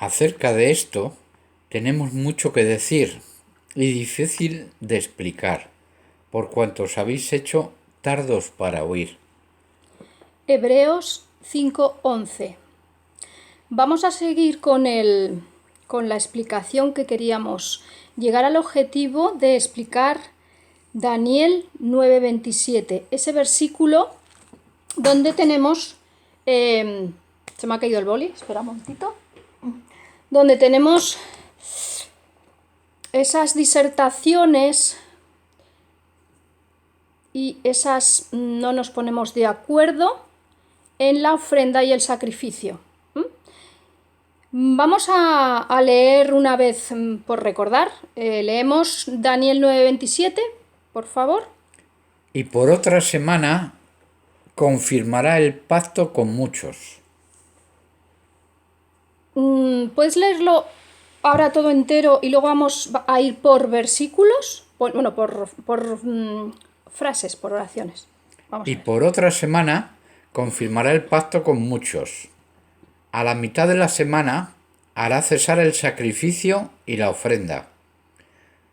Acerca de esto tenemos mucho que decir y difícil de explicar, por cuanto os habéis hecho tardos para oír. Hebreos 5:11. Vamos a seguir con la explicación que queríamos llegar al objetivo de explicar Daniel 9:27, ese versículo donde tenemos, se me ha caído el boli, espera un momentito, donde tenemos esas disertaciones y no nos ponemos de acuerdo en la ofrenda y el sacrificio. Vamos a leer una vez por recordar. Leemos Daniel 9:27, por favor. Y por otra semana confirmará el pacto con muchos. ¿Puedes leerlo ahora todo entero y luego vamos a ir por versículos? Por frases, por oraciones. Vamos a Y ver. por otra semana confirmará el pacto con muchos. A la mitad de la semana hará cesar el sacrificio y la ofrenda.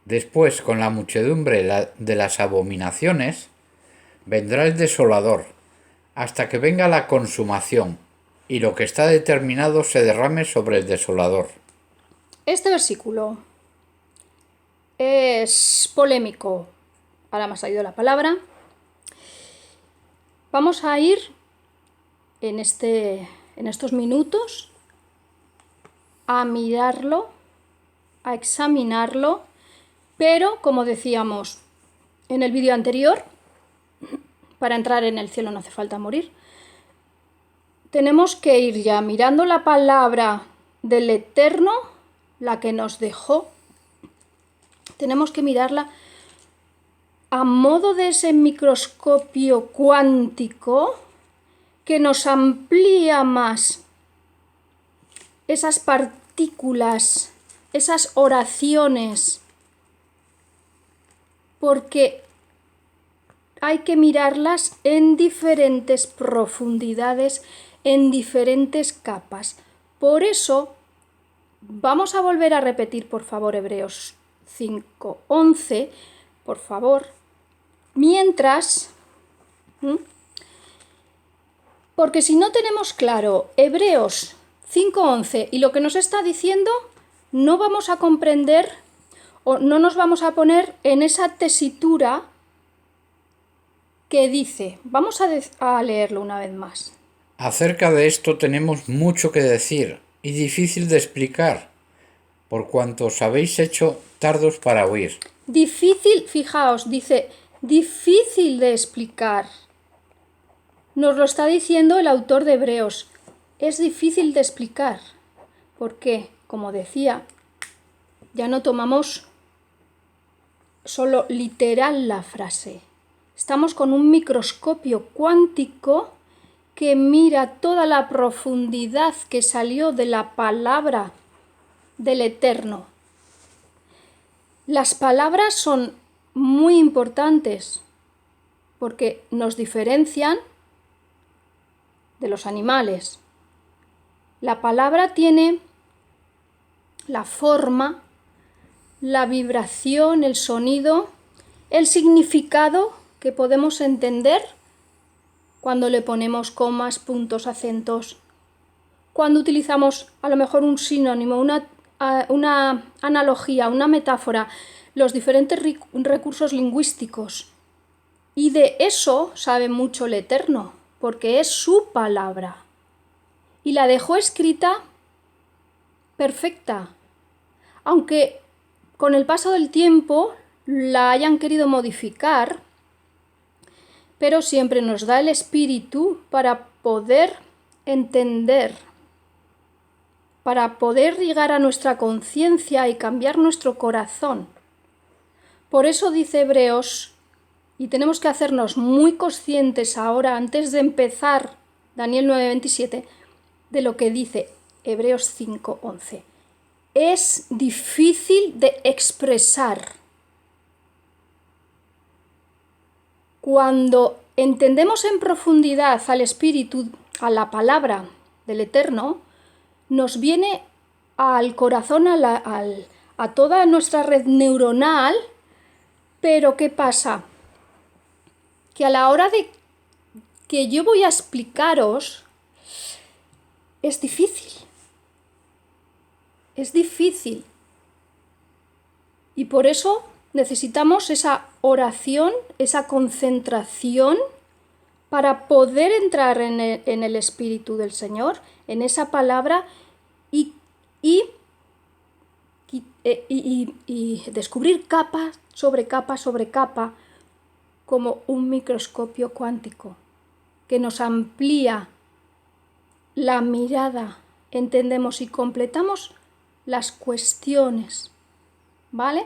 Después, con la muchedumbre de las abominaciones, vendrá el desolador, hasta que venga la consumación, y lo que está determinado se derrame sobre el desolador. Este versículo es polémico. Ahora me ha salido la palabra. Vamos a ir en estos minutos a mirarlo, a examinarlo, pero como decíamos en el vídeo anterior, para entrar en el cielo no hace falta morir, tenemos que ir ya mirando la palabra del Eterno, la que nos dejó. Tenemos que mirarla a modo de ese microscopio cuántico que nos amplía más esas partículas, esas oraciones, porque hay que mirarlas en diferentes profundidades, en diferentes capas. Por eso vamos a volver a repetir, por favor, Hebreos 5:11, por favor, mientras, porque si no tenemos claro Hebreos 5:11 y lo que nos está diciendo, no vamos a comprender o no nos vamos a poner en esa tesitura que dice. Vamos a leerlo una vez más. Acerca de esto tenemos mucho que decir y difícil de explicar, por cuanto os habéis hecho tardos para oír. Difícil, fijaos, dice, difícil de explicar. Nos lo está diciendo el autor de Hebreos. Es difícil de explicar. Porque, como decía, ya no tomamos solo literal la frase. Estamos con un microscopio cuántico que mira toda la profundidad que salió de la palabra del Eterno. Las palabras son muy importantes porque nos diferencian de los animales. La palabra tiene la forma, la vibración, el sonido, el significado que podemos entender cuando le ponemos comas, puntos, acentos, cuando utilizamos a lo mejor un sinónimo, una analogía, una metáfora, los diferentes recursos lingüísticos. Y de eso sabe mucho el Eterno, porque es su palabra. Y la dejó escrita perfecta, aunque con el paso del tiempo la hayan querido modificar, pero siempre nos da el espíritu para poder entender, para poder llegar a nuestra conciencia y cambiar nuestro corazón. Por eso dice Hebreos, y tenemos que hacernos muy conscientes ahora, antes de empezar Daniel 9:27, de lo que dice Hebreos 5:11. Es difícil de expresar. Cuando entendemos en profundidad al Espíritu, a la palabra del Eterno, nos viene al corazón, a toda nuestra red neuronal, pero ¿qué pasa? Que a la hora de que yo voy a explicaros, es difícil. Es difícil. Y por eso necesitamos esa oración, esa concentración para poder entrar en el Espíritu del Señor, en esa palabra y descubrir capa sobre capa sobre capa como un microscopio cuántico que nos amplía la mirada, entendemos y completamos las cuestiones, ¿vale?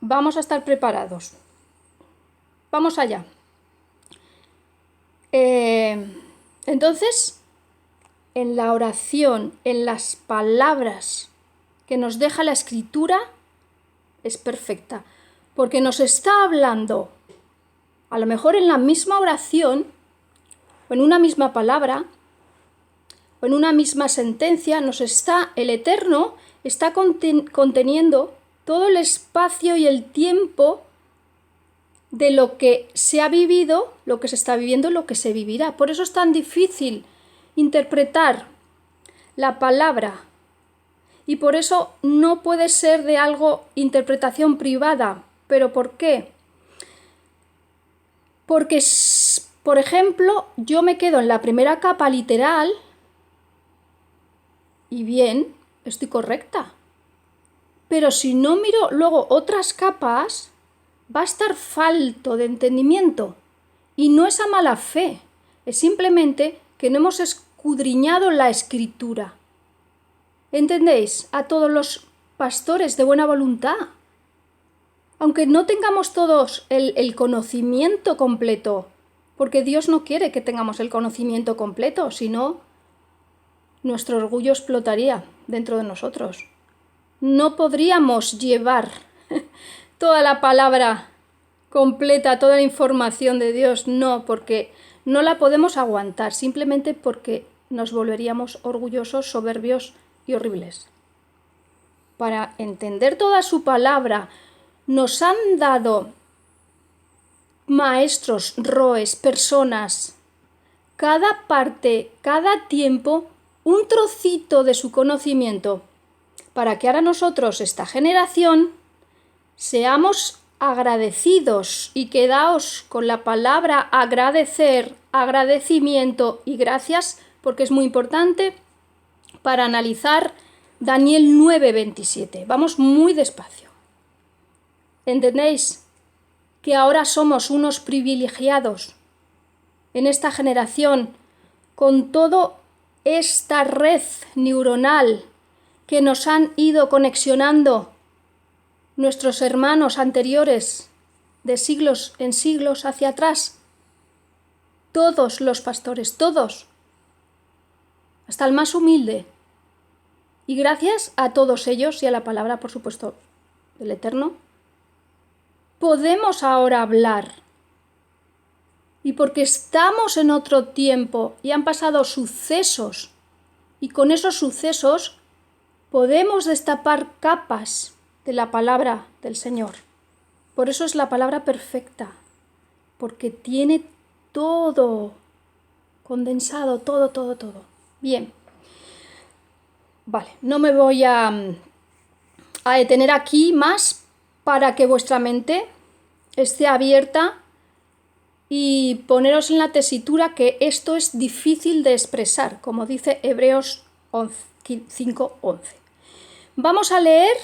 Vamos a estar preparados. Vamos allá. Entonces, en la oración, en las palabras que nos deja la Escritura, es perfecta, porque nos está hablando, a lo mejor en la misma oración, o en una misma palabra, o en una misma sentencia, el Eterno está conteniendo todo el espacio y el tiempo de lo que se ha vivido, lo que se está viviendo, lo que se vivirá. Por eso es tan difícil interpretar la palabra y por eso no puede ser de algo interpretación privada. ¿Pero por qué? Porque, por ejemplo, yo me quedo en la primera capa literal y bien, estoy correcta. Pero si no miro luego otras capas, va a estar falto de entendimiento. Y no es a mala fe, es simplemente que no hemos escudriñado la Escritura. ¿Entendéis? A todos los pastores de buena voluntad. Aunque no tengamos todos el conocimiento completo, porque Dios no quiere que tengamos el conocimiento completo, sino nuestro orgullo explotaría dentro de nosotros. No podríamos llevar toda la palabra completa, toda la información de Dios, no, porque no la podemos aguantar, simplemente porque nos volveríamos orgullosos, soberbios y horribles. Para entender toda su palabra, nos han dado maestros, roes, personas, cada parte, cada tiempo, un trocito de su conocimiento, para que ahora nosotros, esta generación, seamos agradecidos y quedaos con la palabra agradecer, agradecimiento y gracias, porque es muy importante para analizar Daniel 9:27. Vamos muy despacio. ¿Entendéis? Que ahora somos unos privilegiados en esta generación con toda esta red neuronal que nos han ido conexionando nuestros hermanos anteriores de siglos en siglos hacia atrás. Todos los pastores, todos, hasta el más humilde. Y gracias a todos ellos y a la palabra, por supuesto, del Eterno, podemos ahora hablar. Y porque estamos en otro tiempo y han pasado sucesos, y con esos sucesos podemos destapar capas de la palabra del Señor. Por eso es la palabra perfecta, porque tiene todo condensado, todo. Bien. Vale, no me voy a detener aquí más para que vuestra mente esté abierta y poneros en la tesitura que esto es difícil de expresar, como dice Hebreos 5:11. Vamos a leer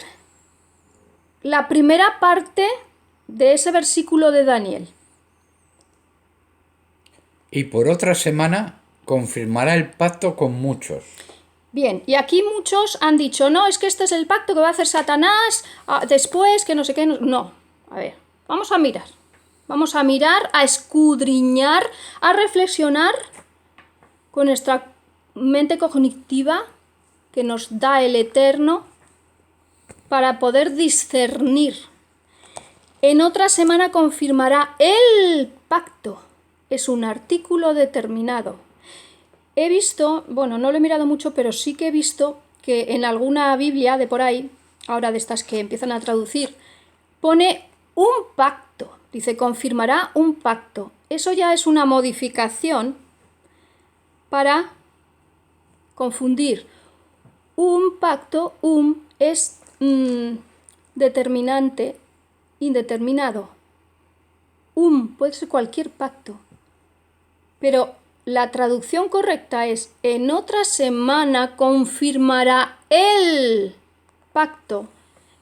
la primera parte de ese versículo de Daniel. Y por otra semana confirmará el pacto con muchos. Bien, y aquí muchos han dicho, no, es que este es el pacto que va a hacer Satanás después, que no sé qué. No, a ver, vamos a mirar, a escudriñar, a reflexionar con nuestra mente cognitiva que nos da el Eterno para poder discernir. En otra semana confirmará el pacto. Es un artículo determinado. He visto, bueno, no lo he mirado mucho, pero sí que he visto que en alguna Biblia de por ahí, ahora de estas que empiezan a traducir, pone un pacto. Dice, confirmará un pacto. Eso ya es una modificación para confundir. Un pacto, es determinante, indeterminado. Puede ser cualquier pacto. Pero la traducción correcta es, en otra semana confirmará el pacto.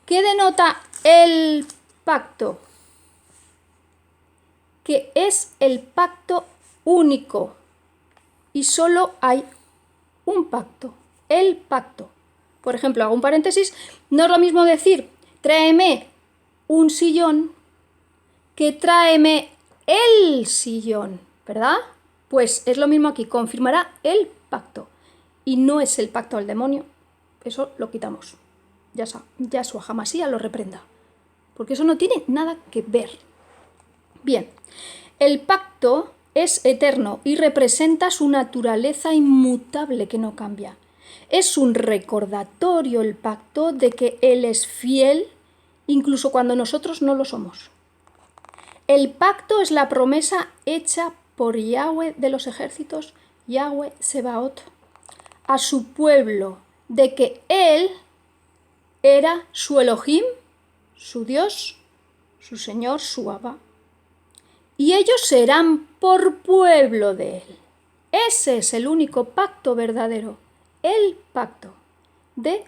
¿Qué denota el pacto? Que es el pacto único y solo hay un pacto, el pacto. Por ejemplo, hago un paréntesis, no es lo mismo decir tráeme un sillón que tráeme el sillón, ¿verdad? Pues es lo mismo aquí, confirmará el pacto y no es el pacto al demonio, eso lo quitamos. Yahshua Hamashiach lo reprenda, porque eso no tiene nada que ver. Bien, el pacto es eterno y representa su naturaleza inmutable que no cambia. Es un recordatorio el pacto de que Él es fiel incluso cuando nosotros no lo somos. El pacto es la promesa hecha por Yahweh de los ejércitos, Yahweh Sebaot, a su pueblo de que Él era su Elohim, su Dios, su Señor, su Abba. Y ellos serán por pueblo de Él. Ese es el único pacto verdadero, el pacto de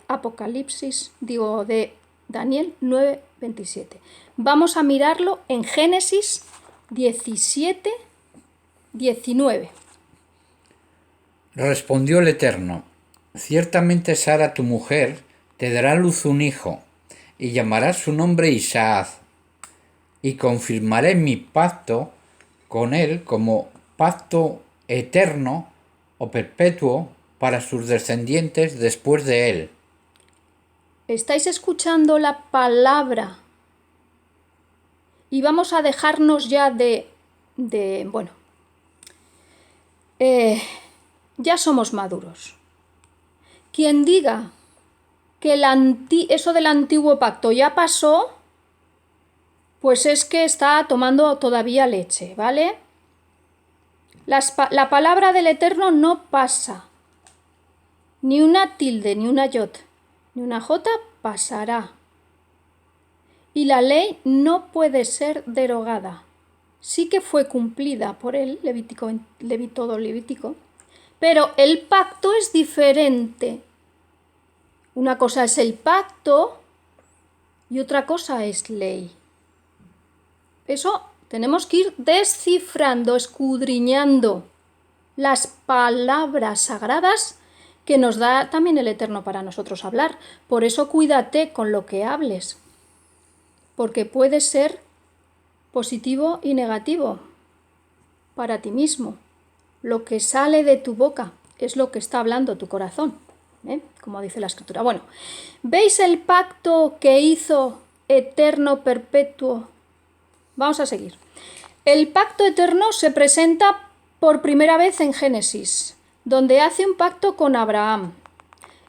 de Daniel 9:27. Vamos a mirarlo en Génesis 17:19. Respondió el Eterno: ciertamente Sara tu mujer te dará a luz un hijo, y llamarás su nombre Isaac, y confirmaré mi pacto con él como pacto eterno o perpetuo para sus descendientes después de él. ¿Estáis escuchando la palabra? Y vamos a dejarnos ya ya somos maduros. Quien diga que eso del antiguo pacto ya pasó, pues es que está tomando todavía leche, ¿vale? La palabra del Eterno no pasa. Ni una tilde, ni una yod, ni una jota pasará. Y la ley no puede ser derogada. Sí que fue cumplida por él, todo Levítico, pero el pacto es diferente. Una cosa es el pacto y otra cosa es ley. Eso tenemos que ir descifrando, escudriñando las palabras sagradas que nos da también el Eterno para nosotros hablar. Por eso cuídate con lo que hables, porque puede ser positivo y negativo para ti mismo. Lo que sale de tu boca es lo que está hablando tu corazón, como dice la Escritura. Bueno, ¿veis el pacto que hizo eterno, perpetuo? Vamos a seguir. El pacto eterno se presenta por primera vez en Génesis, donde hace un pacto con Abraham.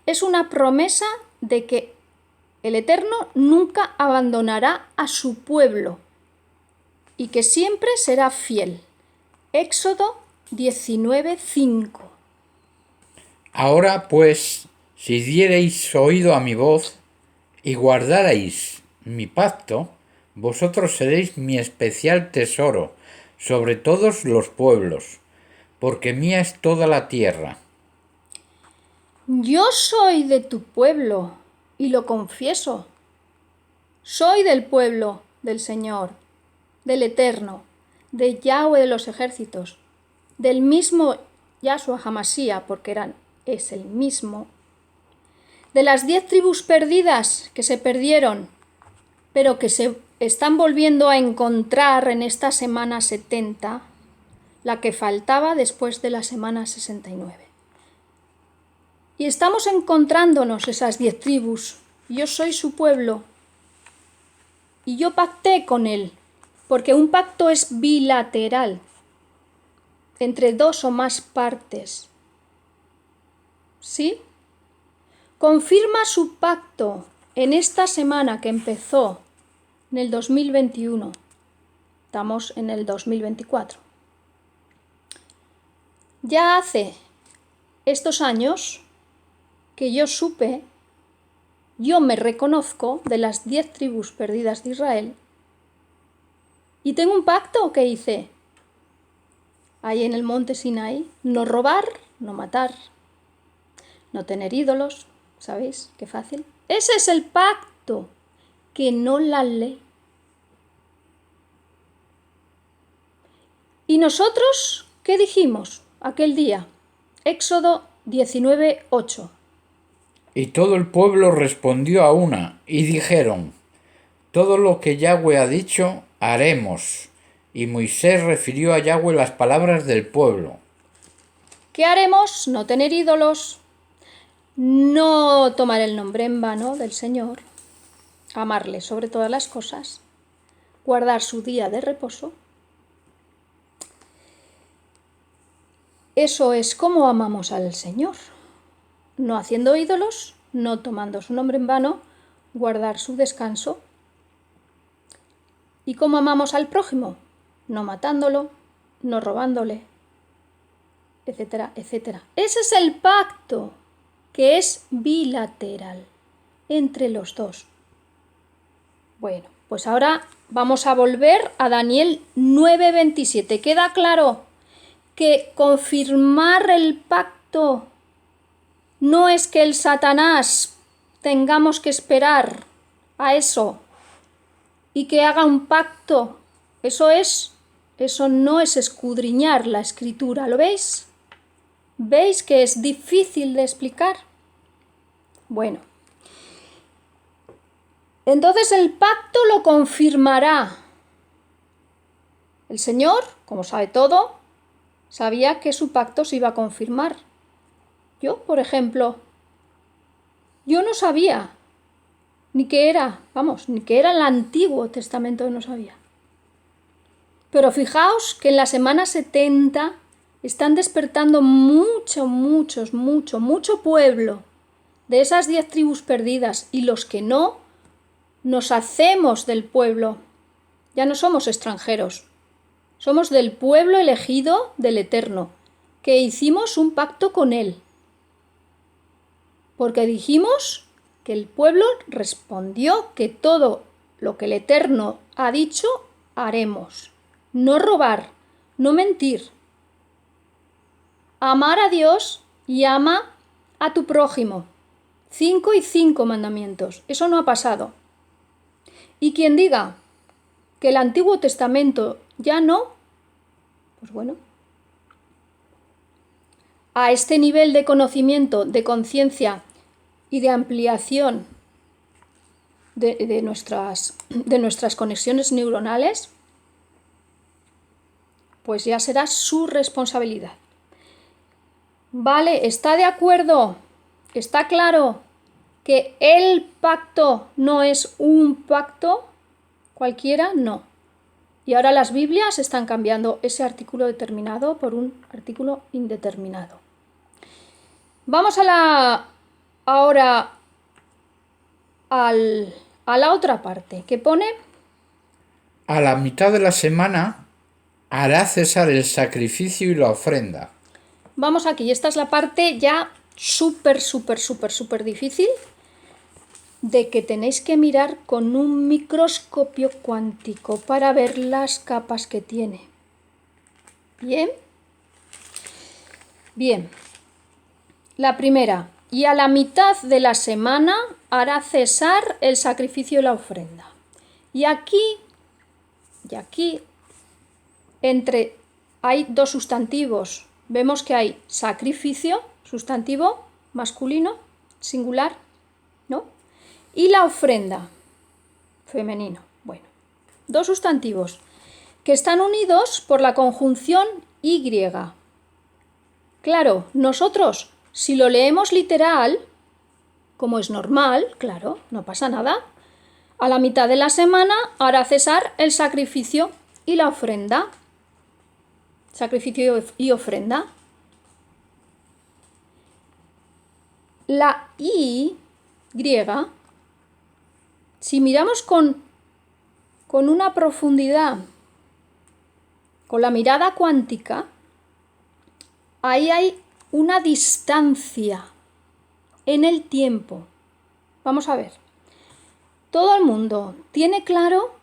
Es una promesa de que el Eterno nunca abandonará a su pueblo y que siempre será fiel. Éxodo 19:5. Ahora pues, si diereis oído a mi voz y guardareis mi pacto, vosotros seréis mi especial tesoro sobre todos los pueblos, porque mía es toda la tierra. Yo soy de tu pueblo, y lo confieso. Soy del pueblo del Señor, del Eterno, de Yahweh de los ejércitos, del mismo Yahshua Hamashiach, porque es el mismo, de las 10 tribus perdidas que se perdieron, pero que se están volviendo a encontrar en esta semana 70, la que faltaba después de la semana 69. Y estamos encontrándonos esas 10 tribus. Yo soy su pueblo. Y yo pacté con él, porque un pacto es bilateral, entre dos o más partes. ¿Sí? confirma su pacto en esta semana que empezó en el 2021. Estamos en el 2024. Ya hace estos años que yo me reconozco de las 10 tribus perdidas de Israel y tengo un pacto que hice ahí en el monte Sinaí: no robar, no matar, no tener ídolos. ¿Sabéis? Qué fácil. Ese es el pacto, que no la ley. ¿Y nosotros qué dijimos aquel día? Éxodo 19:8. Y todo el pueblo respondió a una, y dijeron: todo lo que Yahweh ha dicho, haremos. Y Moisés refirió a Yahweh las palabras del pueblo. ¿Qué haremos? No tener ídolos, no tomar el nombre en vano del Señor, amarle sobre todas las cosas, guardar su día de reposo. Eso es como amamos al Señor: no haciendo ídolos, no tomando su nombre en vano, guardar su descanso. ¿Y cómo amamos al prójimo? No matándolo, no robándole, etcétera, etcétera. Ese es el pacto, que es bilateral entre los dos. Bueno, pues ahora vamos a volver a Daniel 9:27. ¿Queda claro que confirmar el pacto no es que el Satanás tengamos que esperar a eso y que haga un pacto? Eso no es escudriñar la escritura, ¿lo veis? ¿Veis que es difícil de explicar? Bueno, entonces el pacto lo confirmará. El Señor, como sabe todo, sabía que su pacto se iba a confirmar. Yo, por ejemplo, yo no sabía ni que era el Antiguo Testamento, no sabía. Pero fijaos que en la semana 70 están despertando mucho pueblo de esas 10 tribus perdidas, y los que no, nos hacemos del pueblo. Ya no somos extranjeros, somos del pueblo elegido del Eterno, que hicimos un pacto con Él. Porque dijimos que el pueblo respondió que todo lo que el Eterno ha dicho, haremos. No robar, no mentir. Amar a Dios y ama a tu prójimo. 5 y 5 mandamientos. Eso no ha pasado. Y quien diga que el Antiguo Testamento ya no, pues bueno, a este nivel de conocimiento, de conciencia y de ampliación de nuestras conexiones neuronales, pues ya será su responsabilidad. Vale, ¿está de acuerdo? ¿Está claro que el pacto no es un pacto cualquiera? No. Y ahora las Biblias están cambiando ese artículo determinado por un artículo indeterminado. Vamos ahora a la otra parte, que pone: a la mitad de la semana hará cesar el sacrificio y la ofrenda. Vamos aquí, esta es la parte ya súper difícil, de que tenéis que mirar con un microscopio cuántico para ver las capas que tiene. ¿Bien? Bien. La primera: y a la mitad de la semana hará cesar el sacrificio y la ofrenda. Y aquí, hay dos sustantivos. Vemos que hay sacrificio, sustantivo masculino, singular, ¿no? Y la ofrenda, femenino. Bueno, dos sustantivos que están unidos por la conjunción Y. Claro, nosotros, si lo leemos literal, como es normal, claro, no pasa nada, a la mitad de la semana hará cesar el sacrificio y la ofrenda. Sacrificio y ofrenda. La I griega, si miramos con una profundidad, con la mirada cuántica, ahí hay una distancia en el tiempo. Vamos a ver. Todo el mundo tiene claro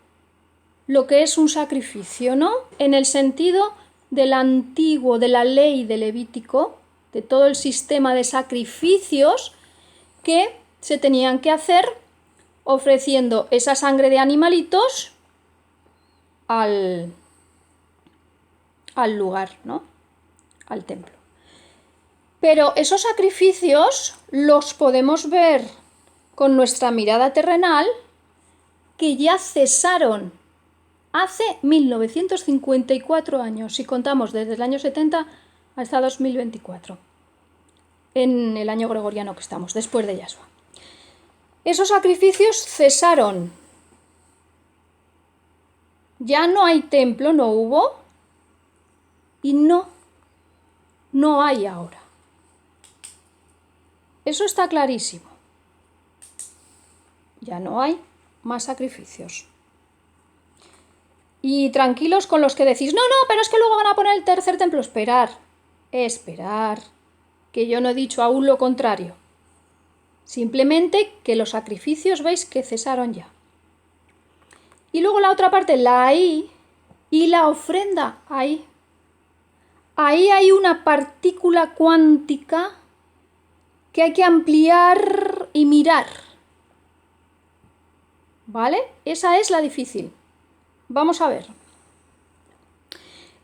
lo que es un sacrificio, ¿no? En el sentido del antiguo, de la ley de Levítico, de todo el sistema de sacrificios que se tenían que hacer ofreciendo esa sangre de animalitos al lugar, ¿no? Al templo. Pero esos sacrificios los podemos ver con nuestra mirada terrenal, que ya cesaron hace 1954 años, si contamos desde el año 70 hasta 2024, en el año gregoriano que estamos, después de Yahshua. Esos sacrificios cesaron. Ya no hay templo, no hubo, y no hay ahora. Eso está clarísimo. Ya no hay más sacrificios. Y tranquilos con los que decís, no, pero es que luego van a poner el tercer templo. Esperar, que yo no he dicho aún lo contrario. Simplemente que los sacrificios veis que cesaron ya. Y luego la otra parte, la ahí, y la ofrenda, ahí. Ahí hay una partícula cuántica que hay que ampliar y mirar. ¿Vale? Esa es la difícil. Vamos a ver.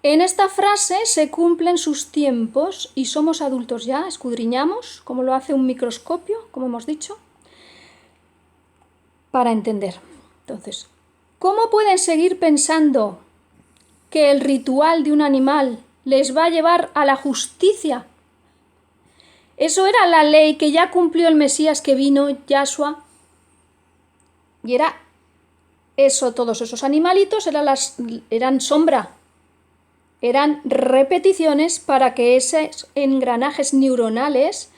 En esta frase se cumplen sus tiempos y somos adultos ya, escudriñamos, como lo hace un microscopio, como hemos dicho, para entender. Entonces, ¿cómo pueden seguir pensando que el ritual de un animal les va a llevar a la justicia? Eso era la ley que ya cumplió el Mesías que vino, Yahshua, y era eso, todos esos animalitos eran sombra, eran repeticiones para que esos engranajes neuronales,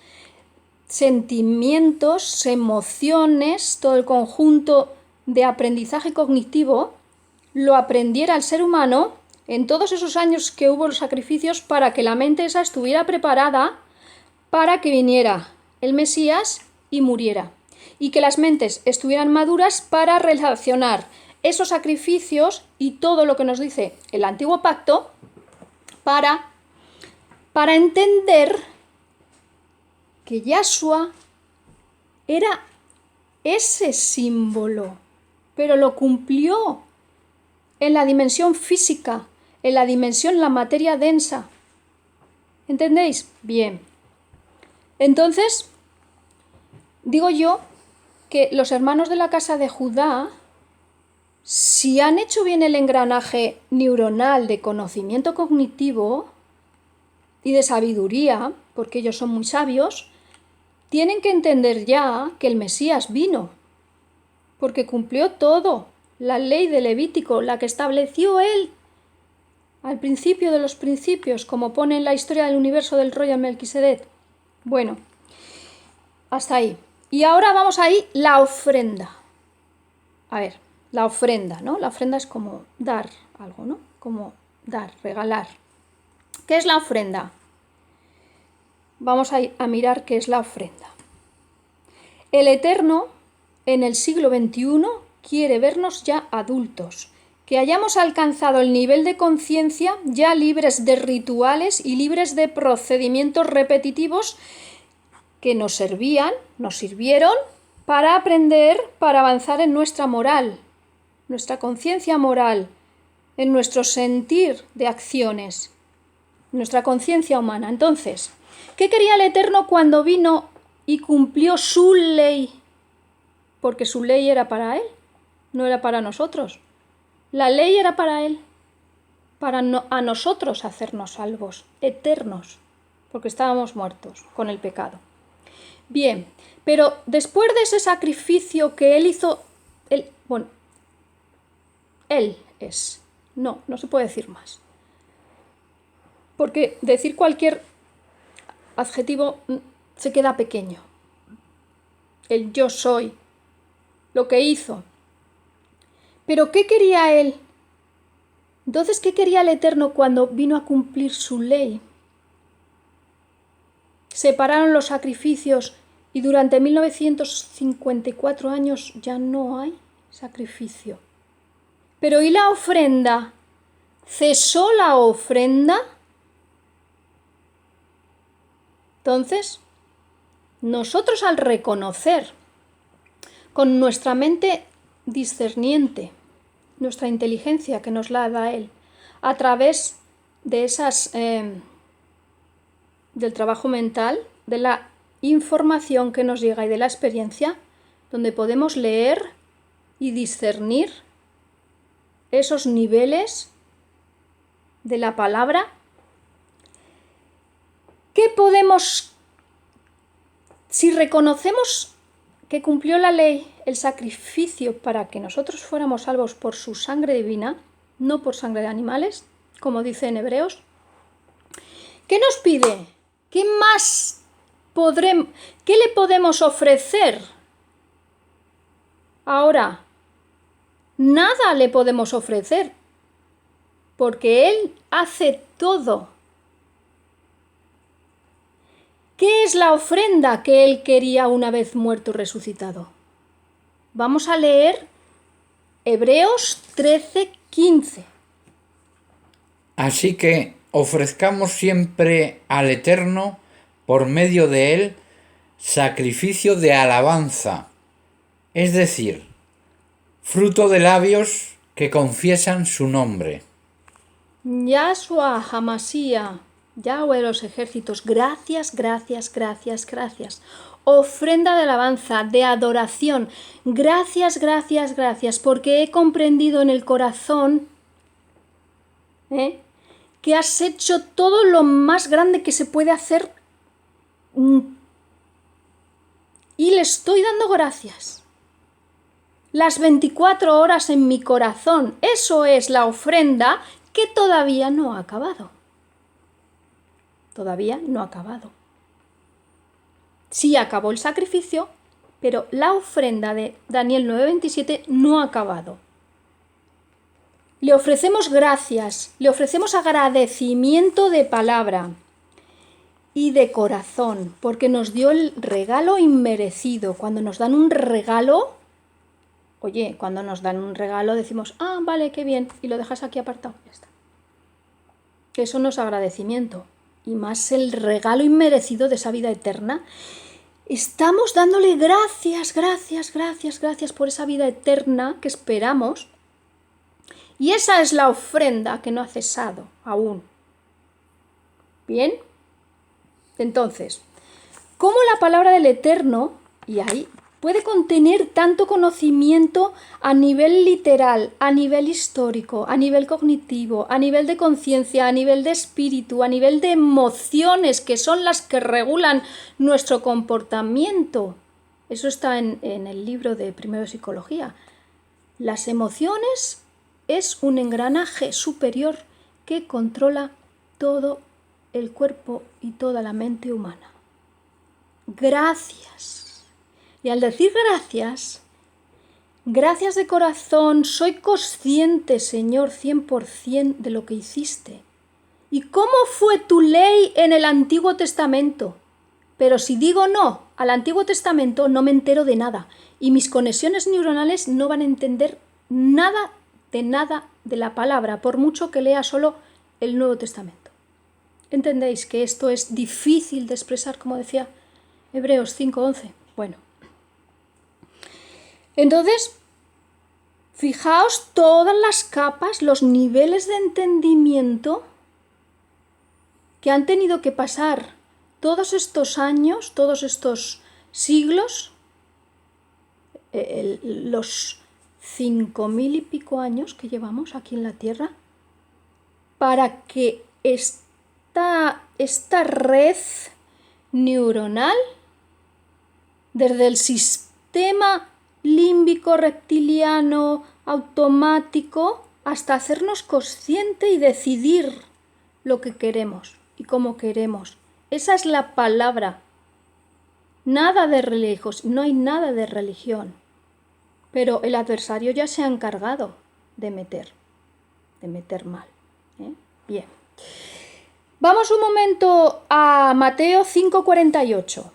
sentimientos, emociones, todo el conjunto de aprendizaje cognitivo, lo aprendiera el ser humano en todos esos años que hubo los sacrificios para que la mente esa estuviera preparada para que viniera el Mesías y muriera. Y que las mentes estuvieran maduras para relacionar esos sacrificios y todo lo que nos dice el antiguo pacto para entender que Yahshua era ese símbolo, pero lo cumplió en la dimensión física, en la dimensión, la materia densa. ¿Entendéis? Bien. Entonces, digo yo que los hermanos de la casa de Judá, si han hecho bien el engranaje neuronal de conocimiento cognitivo y de sabiduría, porque ellos son muy sabios, tienen que entender ya que el Mesías vino, porque cumplió todo, la ley de Levítico, la que estableció él al principio de los principios, como pone en la historia del universo del Royal Melquisedec. Bueno, hasta ahí. Y ahora vamos ahí, la ofrenda. A ver, la ofrenda, ¿no? La ofrenda es como dar algo, ¿no? Como dar, regalar. ¿Qué es la ofrenda? Vamos a mirar qué es la ofrenda. El Eterno, en el siglo XXI, quiere vernos ya adultos, que hayamos alcanzado el nivel de conciencia ya libres de rituales y libres de procedimientos repetitivos que nos sirvieron para aprender, para avanzar en nuestra moral, nuestra conciencia moral, en nuestro sentir de acciones, nuestra conciencia humana. Entonces, ¿qué quería el Eterno cuando vino y cumplió su ley? Porque su ley era para él, no era para nosotros. La ley era para él, para a nosotros hacernos salvos, eternos, porque estábamos muertos con el pecado. Bien, pero después de ese sacrificio que él hizo, él es. No se puede decir más. Porque decir cualquier adjetivo se queda pequeño. el yo soy, lo que hizo. Pero ¿qué quería Él? Entonces, ¿qué quería el Eterno cuando vino a cumplir su ley? Separaron los sacrificios y durante 1954 años ya no hay sacrificio. Pero ¿y la ofrenda? ¿Cesó la ofrenda? Entonces, nosotros al reconocer con nuestra mente discerniente, nuestra inteligencia que nos la da Él, a través de del trabajo mental, de la información que nos llega y de la experiencia, donde podemos leer y discernir esos niveles de la palabra. ¿Qué podemos, si reconocemos que cumplió la ley, el sacrificio para que nosotros fuéramos salvos por su sangre divina, no por sangre de animales, como dice en Hebreos? ¿Qué nos pide? ¿Qué más qué le podemos ofrecer? Ahora, nada le podemos ofrecer, porque Él hace todo. ¿Qué es la ofrenda que Él quería una vez muerto y resucitado? Vamos a leer Hebreos 13:15. Así que ofrezcamos siempre al Eterno, por medio de Él, sacrificio de alabanza, es decir, fruto de labios que confiesan su nombre. Yahshua Hamashiach, Yahweh de los ejércitos, gracias, gracias, gracias, gracias. Ofrenda de alabanza, de adoración, gracias, gracias, gracias, porque he comprendido en el corazón que has hecho todo lo más grande que se puede hacer y le estoy dando gracias. Las 24 horas en mi corazón, eso es la ofrenda que todavía no ha acabado. Todavía no ha acabado. Sí acabó el sacrificio, pero la ofrenda de Daniel 9:27 no ha acabado. Le ofrecemos gracias, le ofrecemos agradecimiento de palabra y de corazón, porque nos dio el regalo inmerecido. Cuando nos dan un regalo, cuando nos dan un regalo decimos, vale, qué bien, y lo dejas aquí apartado, ya está. Eso no es agradecimiento, y más el regalo inmerecido de esa vida eterna. Estamos dándole gracias, gracias, gracias, gracias por esa vida eterna que esperamos. Y esa es la ofrenda que no ha cesado aún. ¿Bien? Entonces, ¿cómo la palabra del Eterno, y ahí puede contener tanto conocimiento a nivel literal, a nivel histórico, a nivel cognitivo, a nivel de conciencia, a nivel de espíritu, a nivel de emociones, que son las que regulan nuestro comportamiento? Eso está en el libro de Primero de Psicología. Las emociones es un engranaje superior que controla todo el cuerpo y toda la mente humana. Gracias. Y al decir gracias, gracias de corazón, soy consciente, Señor, 100% de lo que hiciste. ¿Y cómo fue tu ley en el Antiguo Testamento? Pero si digo no al Antiguo Testamento, no me entero de nada. Y mis conexiones neuronales no van a entender nada de la palabra, por mucho que lea solo el Nuevo Testamento. ¿Entendéis que esto es difícil de expresar, como decía Hebreos 5:11? Bueno. Entonces, fijaos todas las capas, los niveles de entendimiento que han tenido que pasar todos estos años, todos estos siglos, los 5.000 y pico años que llevamos aquí en la Tierra, para que esta red neuronal, desde el sistema límbico reptiliano automático hasta hacernos consciente y decidir lo que queremos y cómo queremos. Esa es la palabra Nada de religiosos, no hay nada de religión. Pero el adversario ya se ha encargado de meter mal. Bien. Vamos un momento a Mateo 5:48.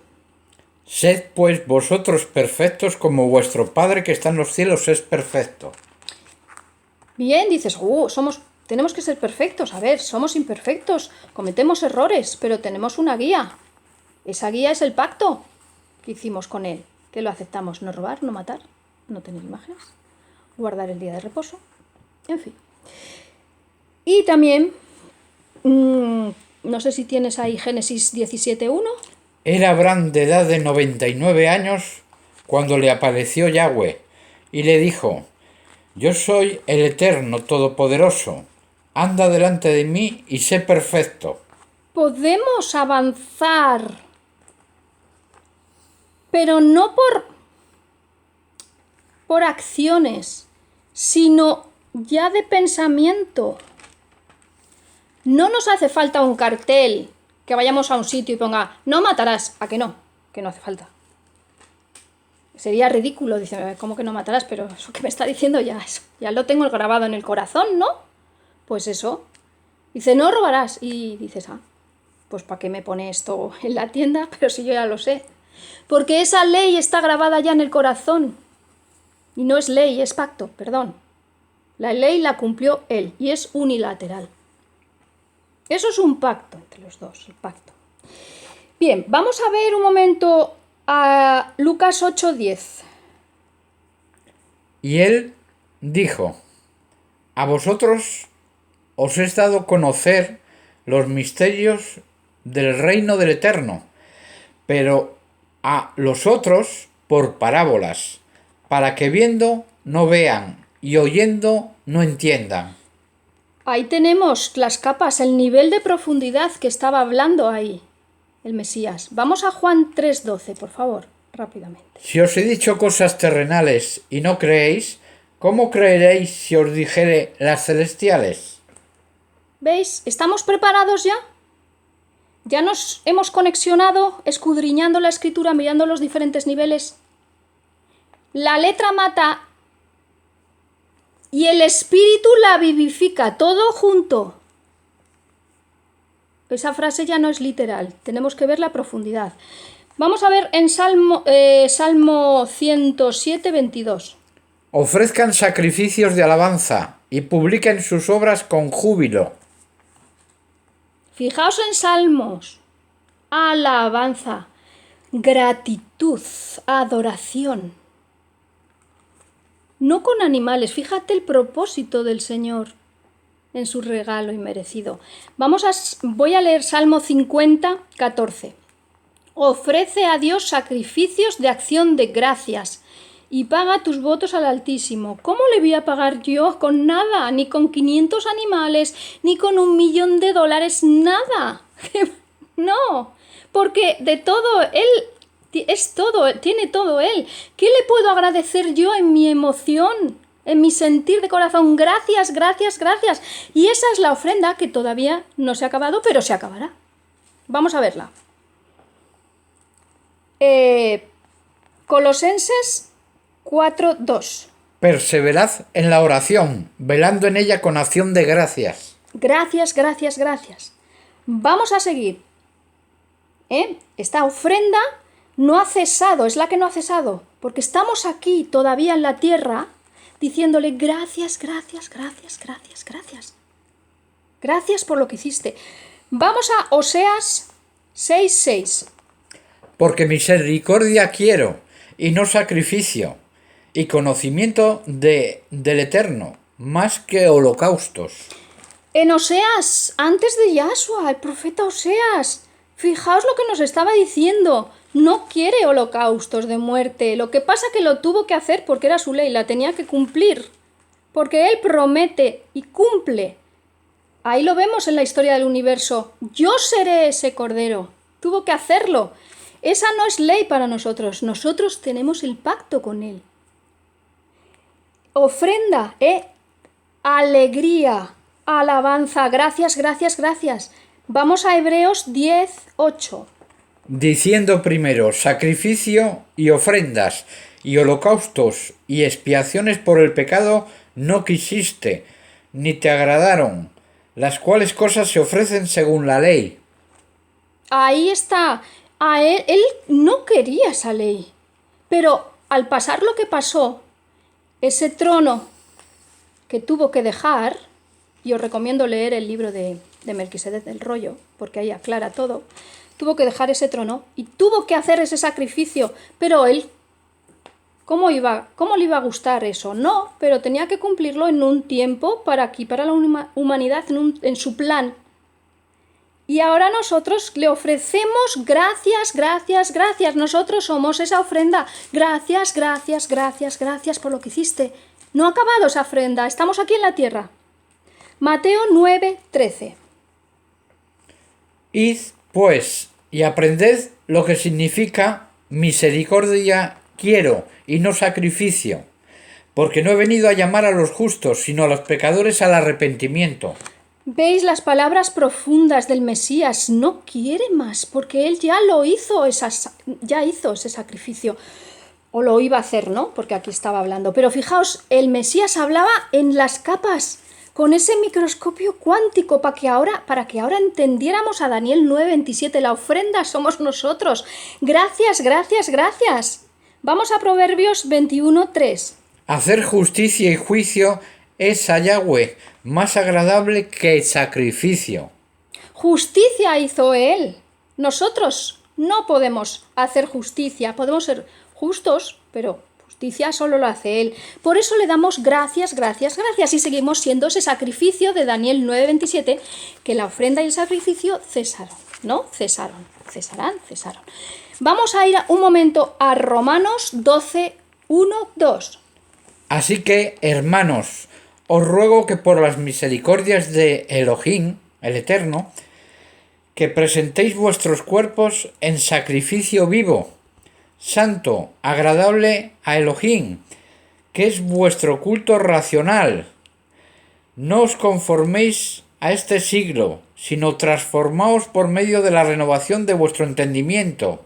Sed pues vosotros perfectos como vuestro Padre que está en los cielos es perfecto. Bien, dices, tenemos que ser perfectos. A ver, somos imperfectos, cometemos errores, pero tenemos una guía. Esa guía es el pacto que hicimos con Él, que lo aceptamos: no robar, no matar, no tener imágenes, guardar el día de reposo, en fin. Y también, no sé si tienes ahí Génesis 17:1. Era Abraham de edad de 99 años cuando le apareció Yahweh y le dijo: Yo soy el Eterno Todopoderoso, anda delante de mí y sé perfecto. Podemos avanzar, pero no por acciones, sino ya de pensamiento. No nos hace falta un cartel que vayamos a un sitio y ponga no matarás, ¿a que no? Que no hace falta. Sería ridículo, dice, ¿cómo que no matarás? Pero eso que me está diciendo ya lo tengo grabado en el corazón, ¿no? Pues eso. Dice, no robarás. Y dices, pues ¿para qué me pone esto en la tienda? Pero si yo ya lo sé. Porque esa ley está grabada ya en el corazón. Y no es ley, es pacto, perdón. La ley la cumplió Él y es unilateral. Eso es un pacto entre los dos, el pacto. Bien, vamos a ver un momento a Lucas 8:10. Y él dijo: A vosotros os he dado a conocer los misterios del reino del Eterno, pero a los otros por parábolas, para que viendo no vean y oyendo no entiendan. Ahí tenemos las capas, el nivel de profundidad que estaba hablando ahí el Mesías. Vamos a Juan 3:12, por favor, rápidamente. Si os he dicho cosas terrenales y no creéis, ¿cómo creeréis si os dijere las celestiales? ¿Veis? ¿Estamos preparados ya? ¿Ya nos hemos conexionado escudriñando la escritura, mirando los diferentes niveles? La letra mata y el espíritu la vivifica, todo junto. Esa frase ya no es literal, tenemos que ver la profundidad. Vamos a ver en Salmo 107:22. Ofrezcan sacrificios de alabanza y publiquen sus obras con júbilo. Fijaos en Salmos, alabanza, gratitud, adoración. No con animales, fíjate el propósito del Señor en su regalo inmerecido. Voy a leer Salmo 50:14. Ofrece a Dios sacrificios de acción de gracias y paga tus votos al Altísimo. ¿Cómo le voy a pagar yo? Con nada, ni con 500 animales, ni con $1.000.000, nada. No, porque de todo Él es todo, tiene todo Él. ¿Qué le puedo agradecer yo en mi emoción, en mi sentir de corazón? Gracias, gracias, gracias. Y esa es la ofrenda que todavía no se ha acabado, pero se acabará. Vamos a verla. Colosenses 4:2. Perseverad en la oración, velando en ella con acción de gracias. Gracias, gracias, gracias. Vamos a seguir. Esta ofrenda no ha cesado, es la que no ha cesado, porque estamos aquí todavía en la tierra diciéndole gracias, gracias, gracias, gracias, gracias. Gracias por lo que hiciste. Vamos a Oseas 6:6. Porque misericordia quiero, y no sacrificio, y conocimiento del Eterno, más que holocaustos. En Oseas, antes de Yahshua, el profeta Oseas, fijaos lo que nos estaba diciendo. No quiere holocaustos de muerte. Lo que pasa que lo tuvo que hacer porque era su ley, la tenía que cumplir. Porque Él promete y cumple. Ahí lo vemos en la historia del universo. Yo seré ese cordero. Tuvo que hacerlo. Esa no es ley para nosotros. Nosotros tenemos el pacto con Él. Ofrenda, alegría, alabanza. Gracias, gracias, gracias. Vamos a Hebreos 10:8. diciendo primero sacrificio y ofrendas, y holocaustos y expiaciones por el pecado no quisiste, ni te agradaron, las cuales cosas se ofrecen según la ley. Ahí está. Él no quería esa ley. Pero al pasar lo que pasó, ese trono que tuvo que dejar, y os recomiendo leer el libro de Melquisedec del Rollo, porque ahí aclara todo, tuvo que dejar ese trono y tuvo que hacer ese sacrificio, pero él, ¿cómo le iba a gustar eso? No, pero tenía que cumplirlo en un tiempo para aquí, para la humanidad, en su plan. Y ahora nosotros le ofrecemos gracias, gracias, gracias. Nosotros somos esa ofrenda. Gracias, gracias, gracias, gracias por lo que hiciste. No ha acabado esa ofrenda, estamos aquí en la tierra. Mateo 9:13. Id, pues, y aprended lo que significa misericordia quiero y no sacrificio, porque no he venido a llamar a los justos, sino a los pecadores al arrepentimiento. ¿Veis las palabras profundas del Mesías? No quiere más, porque él ya lo hizo, ya hizo ese sacrificio. O lo iba a hacer, ¿no? Porque aquí estaba hablando. Pero fijaos, el Mesías hablaba en las capas, con ese microscopio cuántico, para que ahora entendiéramos a Daniel 9:27. La ofrenda somos nosotros. Gracias, gracias, gracias. Vamos a Proverbios 21:3. Hacer justicia y juicio es a Yahweh más agradable que el sacrificio. Justicia hizo él. Nosotros no podemos hacer justicia, podemos ser justos, pero justicia solo lo hace él. Por eso le damos gracias, gracias, gracias y seguimos siendo ese sacrificio de Daniel 9:27, que la ofrenda y el sacrificio cesaron, ¿no? Cesaron. Vamos a ir un momento a Romanos 12:1-2. Así que, hermanos, os ruego que por las misericordias de Elohim, el Eterno, que presentéis vuestros cuerpos en sacrificio vivo, santo, agradable a Elohim, que es vuestro culto racional. No os conforméis a este siglo, sino transformaos por medio de la renovación de vuestro entendimiento,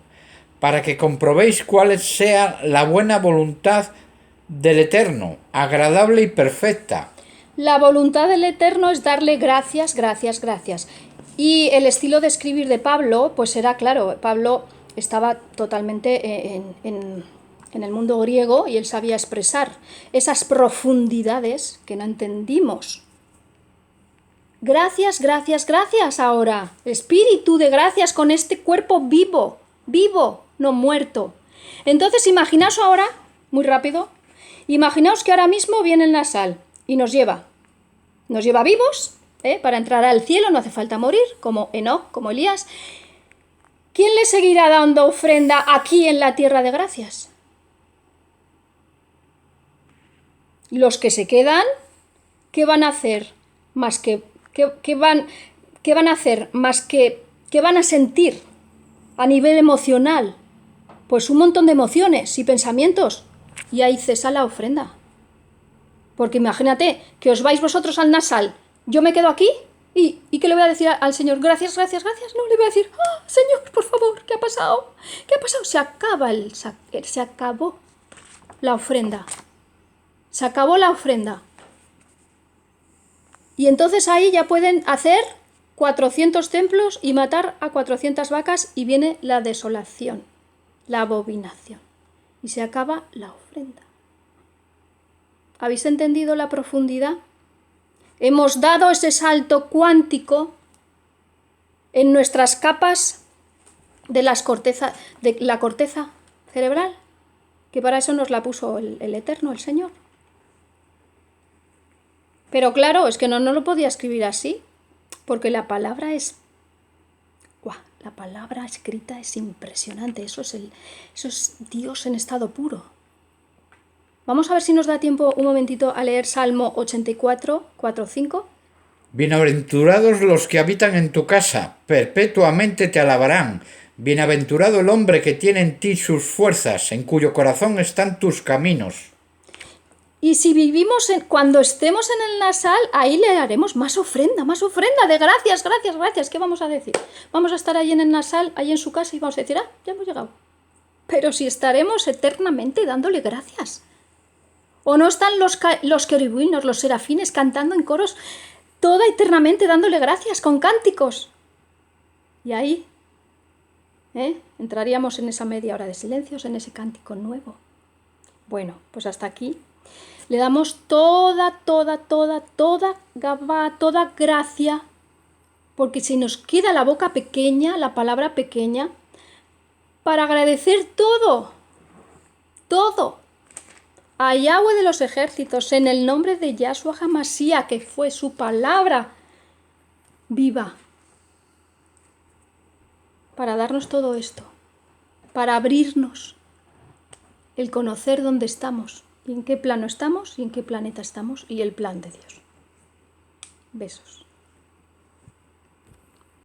para que comprobéis cuál sea la buena voluntad del Eterno, agradable y perfecta. La voluntad del Eterno es darle gracias, gracias, gracias. Y el estilo de escribir de Pablo, pues era claro, Pablo estaba totalmente en el mundo griego y él sabía expresar esas profundidades que no entendimos. Gracias, gracias, gracias ahora. Espíritu de gracias con este cuerpo vivo, vivo, no muerto. Entonces imaginaos ahora, muy rápido, imaginaos que ahora mismo viene el Nasal y nos lleva vivos, para entrar al cielo, no hace falta morir, como Enoc, como Elías. ¿Quién le seguirá dando ofrenda aquí en la tierra de gracias? Los que se quedan, ¿qué van a hacer? ¿Qué van a hacer? ¿Qué van a sentir a nivel emocional? Pues un montón de emociones y pensamientos. Y ahí cesa la ofrenda. Porque imagínate que os vais vosotros al Nasal, yo me quedo aquí y ¿qué le voy a decir al Señor? Gracias, gracias, gracias. No, le voy a decir, Señor, por favor, ¿qué ha pasado? ¿Qué ha pasado? Se acabó la ofrenda. Se acabó la ofrenda. Y entonces ahí ya pueden hacer 400 templos y matar a 400 vacas y viene la desolación, la abominación. Y se acaba la ofrenda. ¿Habéis entendido la profundidad? Hemos dado ese salto cuántico en nuestras capas de la corteza cerebral, que para eso nos la puso el Eterno, el Señor. Pero claro, es que no lo podía escribir así, porque la palabra la palabra escrita es impresionante, eso es Dios en estado puro. Vamos a ver si nos da tiempo un momentito a leer Salmo 84, 4, 5. Bienaventurados los que habitan en tu casa, perpetuamente te alabarán. Bienaventurado el hombre que tiene en ti sus fuerzas, en cuyo corazón están tus caminos. Y si vivimos cuando estemos en el nasal, ahí le haremos más ofrenda de gracias, gracias, gracias. ¿Qué vamos a decir? Vamos a estar ahí en el nasal, ahí en su casa y vamos a decir, ya hemos llegado. Pero si estaremos eternamente dándole gracias. ¿O no están los querubines, los serafines cantando en coros toda eternamente dándole gracias con cánticos? Y ahí entraríamos en esa media hora de silencios, en ese cántico nuevo. Bueno, pues hasta aquí. Le damos toda gracia, porque si nos queda la boca pequeña, la palabra pequeña, para agradecer todo. A Yahweh de los ejércitos, en el nombre de Yahshua HaMashiach, que fue su palabra viva, para darnos todo esto, para abrirnos el conocer dónde estamos, y en qué plano estamos, y en qué planeta estamos, y el plan de Dios. Besos.